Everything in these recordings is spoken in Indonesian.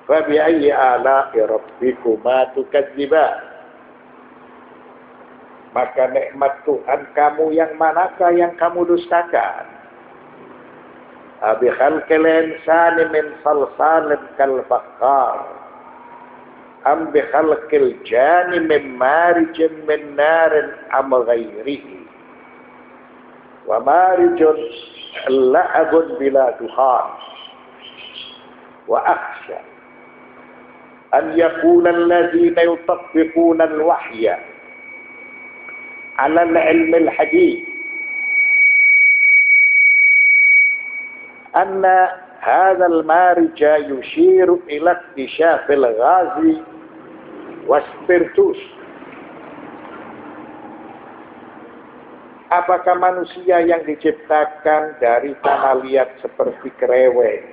Fa bi ayyi ala'i rabbikuma tukadziban? Maka nikmat Tuhan kamu yang manakah yang kamu dustakan? Abi khalqil insani min salsalin kal fakhar am bi khalqil jani min marijin min narin am ghairihi wa marijun la'abun bila duhan wa akhsha an yakuna alladhina yutabbiquna al-wahya ala al-ilm al-hadith anna hadha al-marij yushiru ila ikhtishaf al-ghazi wa spiritus. Apakah manusia yang diciptakan dari tanah liat seperti kereweng?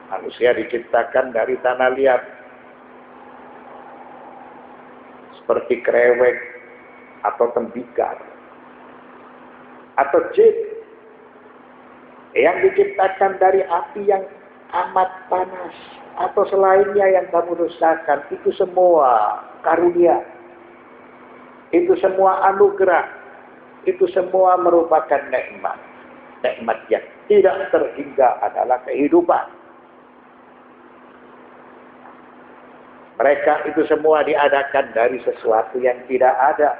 Manusia diciptakan dari tanah liat seperti kereweng atau tembikar atau jin yang diciptakan dari api yang amat panas atau selainnya yang kamu dustakan. Itu semua karunia, itu semua anugerah, itu semua merupakan nikmat. Nikmat yang tidak terhingga adalah kehidupan. Mereka itu semua diadakan dari sesuatu yang tidak ada,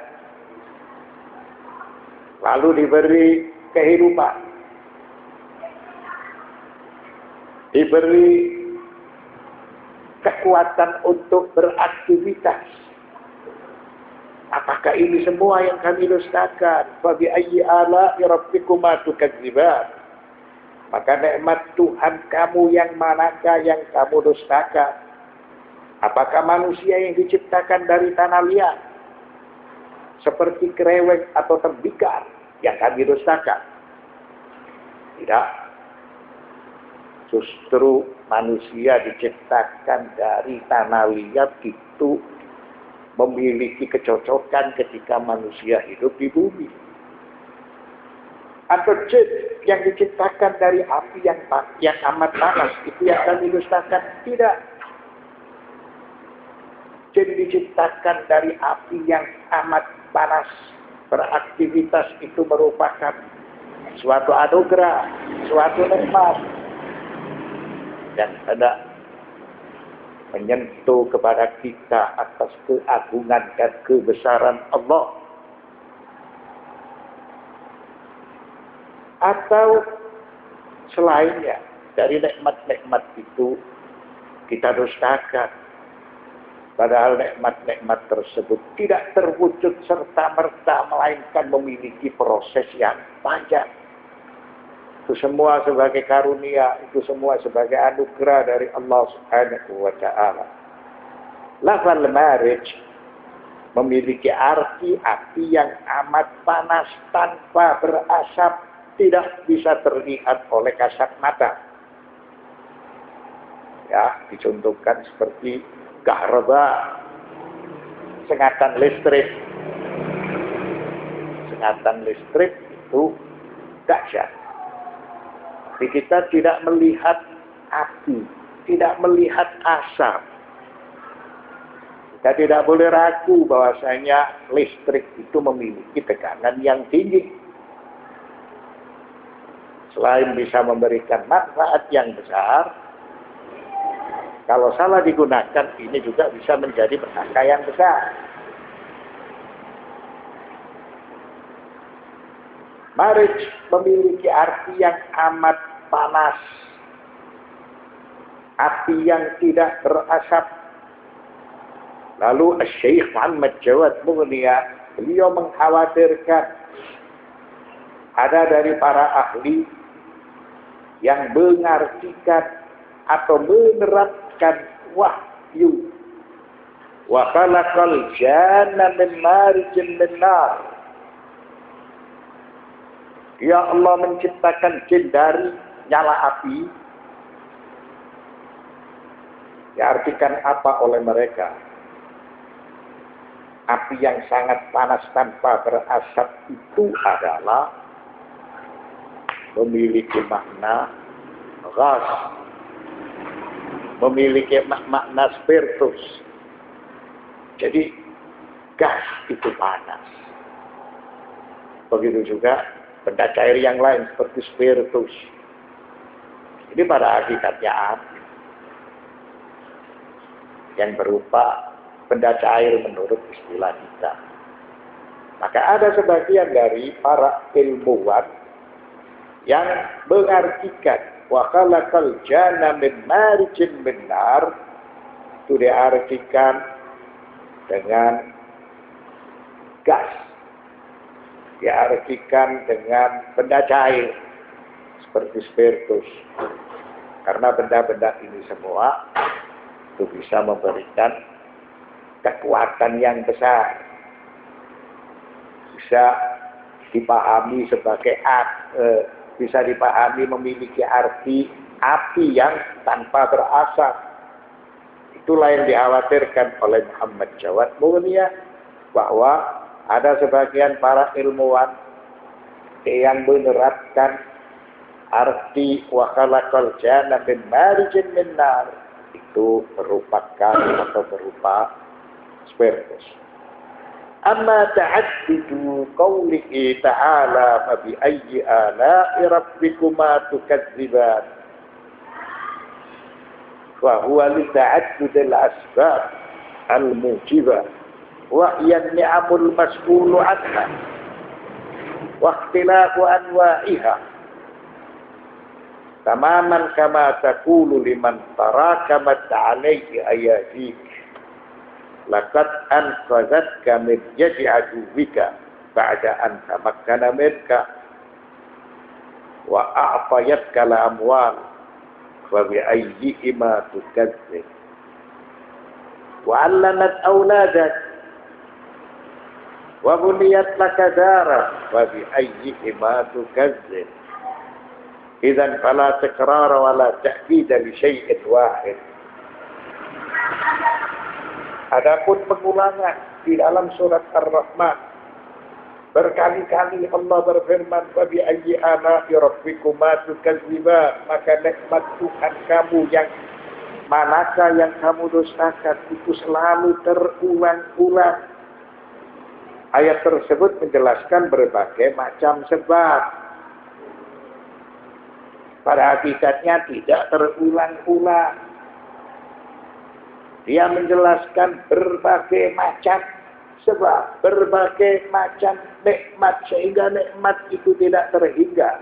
lalu diberi kehidupan, diberi kekuatan untuk beraktivitas. Apakah ini semua yang kami dustakan? Fa bi ayyi ala'i rabbikuma tukadziban? Maka nikmat Tuhan kamu yang manakah yang kamu dustakan? Apakah manusia yang diciptakan dari tanah liat seperti kereweng atau tembikar yang kami dustakan? Tidak. Justru manusia diciptakan dari tanah liat itu memiliki kecocokan ketika manusia hidup di bumi. Atau jin yang diciptakan dari api yang amat panas, itu yang kami dustakan? Tidak. Jin diciptakan dari api yang amat panas, beraktivitas itu merupakan suatu anugerah, suatu nikmat yang hendak menyentuh kepada kita atas keagungan dan kebesaran Allah. Atau selainnya dari nikmat-nikmat itu kita dustakan. Padahal nikmat-nikmat tersebut tidak terwujud serta-merta, melainkan memiliki proses yang panjang. Itu semua sebagai karunia, itu semua sebagai anugerah dari Allah Subhanahu wa Ta'ala. Lafal marij memiliki arti api yang amat panas tanpa berasap, tidak bisa terlihat oleh kasat mata. Ya, dicontohkan seperti kahraba, sengatan listrik. Sengatan listrik itu dahsyat. Tapi kita tidak melihat api, tidak melihat asap. Kita tidak boleh ragu bahwasanya listrik itu memiliki tekanan yang tinggi. Selain bisa memberikan manfaat yang besar, kalau salah digunakan, ini juga bisa menjadi petaka yang besar. Marij memiliki arti yang amat panas, api yang tidak berasap. Lalu Syekh Muhammad Jawad Mughniya, beliau mengkhawatirkan ada dari para ahli yang mengartikan atau menerapkan wahyu. Wa khalaqal janna min marijin min nar. Ya Allah menciptakan jin dari nyala api. Diartikan apa oleh mereka? Api yang sangat panas tanpa berasap itu adalah memiliki makna ghaz. memiliki makna spiritus. Jadi gas itu panas. Begitu juga benda cair yang lain seperti spiritus. Ini pada hakikatnya api yang berupa benda cair menurut istilah kita. Maka ada sebagian dari para ilmuwan yang mengartikan wa khalaqal janna min marijin min nar, itu diartikan dengan gas, diartikan dengan benda cair seperti spiritus. Karena benda-benda ini semua itu bisa memberikan kekuatan yang besar, bisa dipahami sebagai bisa dipahami memiliki arti api yang tanpa berasap. Itulah yang dikhawatirkan oleh Muhammad Jawad Mughniya, bahwa ada sebagian para ilmuwan yang menerapkan arti wa khalaqal janna min marijin min nar itu merupakan atau berupa spiritus. Amma ta'addudu qawlihi ta'ala fa bi ayyi ala'i rabbikuma tukadziban, wa huwa li ta'addudil asbab al-mujibah wa hiya ni'amul mas'ulu anha wa ikhtilafu anwa'iha tamaman kama taqulu liman tarakamat 'alayhi ayatik laqad anqadhatka min yadi aduwika ba'da an tamakkana minka wa a'tayatka al-amwal wa bi ayyi ma tukadzib wa 'allamat awladak wa buniyat laka dara wa bi ayyi ma tukadzib. Idzan fala takrara wa la ta'kid li syai'in wahid. Adapun pengulangan di dalam surat Ar-Rahman, berkali-kali Allah berfirman, "Wa bi ayyi ala'i rabbikuma tukadziban," maka nikmat Tuhan kamu yang manakah yang kamu dustakan, itu selalu terulang-ulang. Ayat tersebut menjelaskan berbagai macam sebab. Pada hakikatnya tidak terulang-ulang. Dia menjelaskan berbagai macam sebab, berbagai macam nikmat, sehingga nikmat itu tidak terhingga.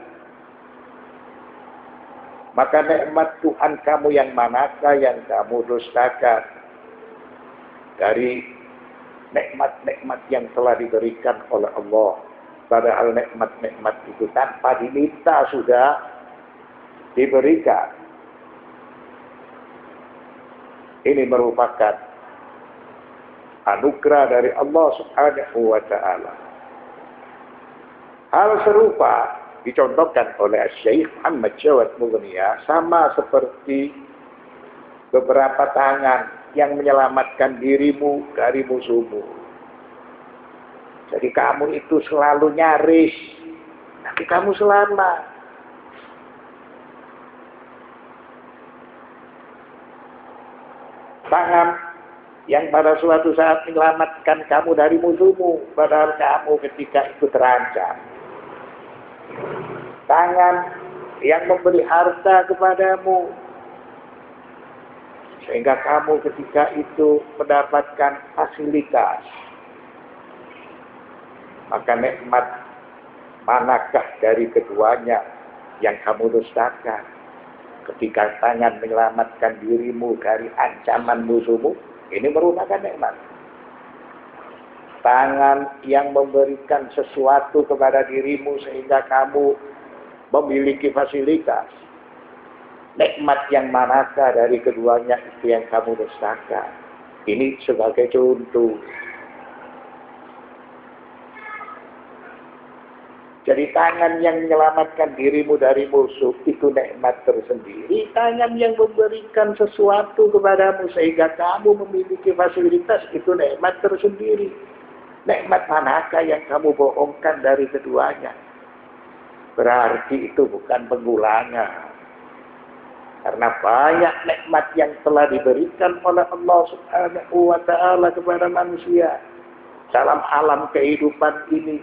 Maka nikmat Tuhan kamu yang manakah yang kamu dustakan? Dari nikmat-nikmat yang telah diberikan oleh Allah. Padahal nikmat-nikmat itu tanpa diminta sudah diberikan. Ini merupakan anugerah dari Allah Subhanahu wa ta'ala. Hal serupa dicontohkan oleh Syekh Muhammad Jawad Mughniya, sama seperti beberapa tangan yang menyelamatkan dirimu dari musuhmu. Jadi kamu itu selalu nyaris, tapi kamu selamat. Tangan yang pada suatu saat menyelamatkan kamu dari musuhmu, padahal kamu ketika itu terancam. Tangan yang memberi harta kepadamu, sehingga kamu ketika itu mendapatkan fasilitas. Maka nikmat manakah dari keduanya yang kamu dustakan? Ketika tangan menyelamatkan dirimu dari ancaman musuhmu, ini merupakan nikmat. Tangan yang memberikan sesuatu kepada dirimu sehingga kamu memiliki fasilitas. Nikmat yang manakah dari keduanya itu yang kamu dustakan? Ini sebagai contoh. Jadi tangan yang menyelamatkan dirimu dari musuh itu nikmat tersendiri. Tangan yang memberikan sesuatu kepadamu sehingga kamu memiliki fasilitas itu nikmat tersendiri. Nikmat manakah yang kamu bohongkan dari keduanya? Berarti itu bukan pengulangan. Karena banyak nikmat yang telah diberikan oleh Allah Subhanahu wa Ta'ala kepada manusia dalam alam kehidupan ini,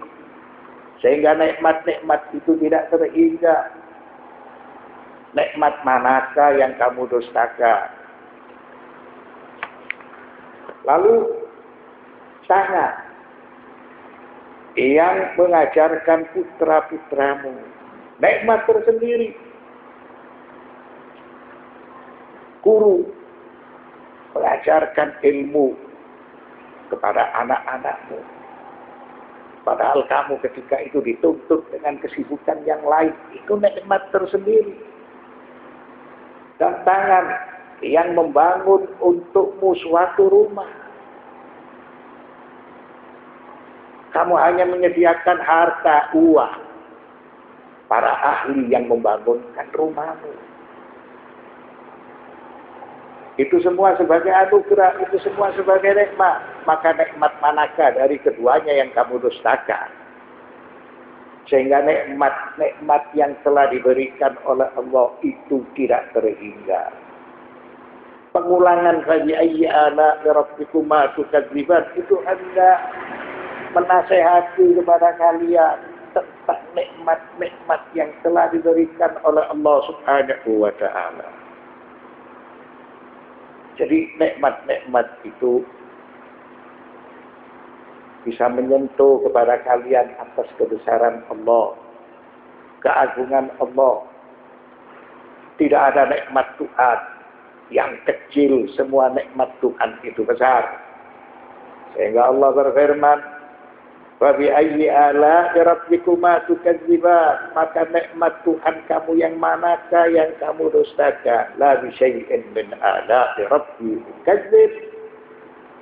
sehingga nikmat-nikmat itu tidak terhingga. Nikmat manakah yang kamu dustakan? Lalu tangan yang mengajarkan putra-putramu, nikmat tersendiri. Guru mengajarkan ilmu kepada anak-anakmu, padahal kamu ketika itu dituntut dengan kesibukan yang lain. Itu nikmat tersendiri. Dan tangan yang membangun untukmu suatu rumah, kamu hanya menyediakan harta, uang, para ahli yang membangunkan rumahmu. Itu semua sebagai anugerah, itu semua sebagai nikmat. Maka nikmat manakah dari keduanya yang kamu dustakan? Sehingga nikmat-nikmat yang telah diberikan oleh Allah itu tidak terhingga. Pengulangan bagi ayyi ala rabbikuma tukadziban itu hendak menasehati kepada kalian tentang nikmat-nikmat yang telah diberikan oleh Allah Subhanahu wa Ta'ala. Jadi nikmat-nikmat itu bisa menyentuh kepada kalian atas kebesaran Allah, keagungan Allah. Tidak ada nikmat Tuhan yang kecil, semua nikmat Tuhan itu besar. Sehingga Allah berfirman, "Wa bi ayyi ala'i rabbikuma tukadziban?" Maka nikmat Tuhan kamu yang manakah yang kamu dustakan? La bi syai'in min ala'i rabbi tukadzib.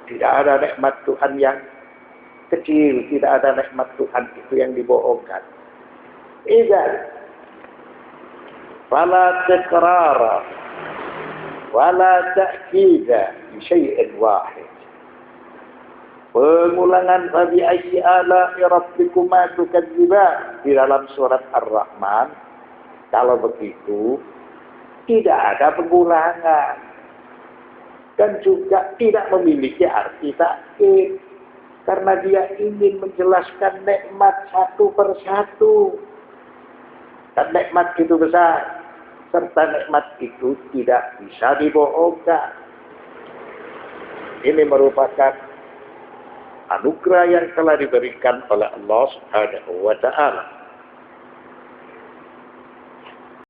Tidak ada nikmat Tuhan yang kecil, tidak ada nikmat Tuhan itu yang dibohongkan. Idzan fala tikrara wala ta'kida bi syai'in wahid. Pengulangan bagi ayyi ala'i rabbikuma tukadziban di dalam surat Ar-Rahman, kalau begitu tidak ada pengulangan dan juga tidak memiliki arti takkid, karena dia ingin menjelaskan nikmat satu persatu. Dan nikmat itu besar, serta nikmat itu tidak bisa dibohongkan. Ini merupakan anugerah yang telah diberikan oleh Allah Subhanahu wa Ta'ala.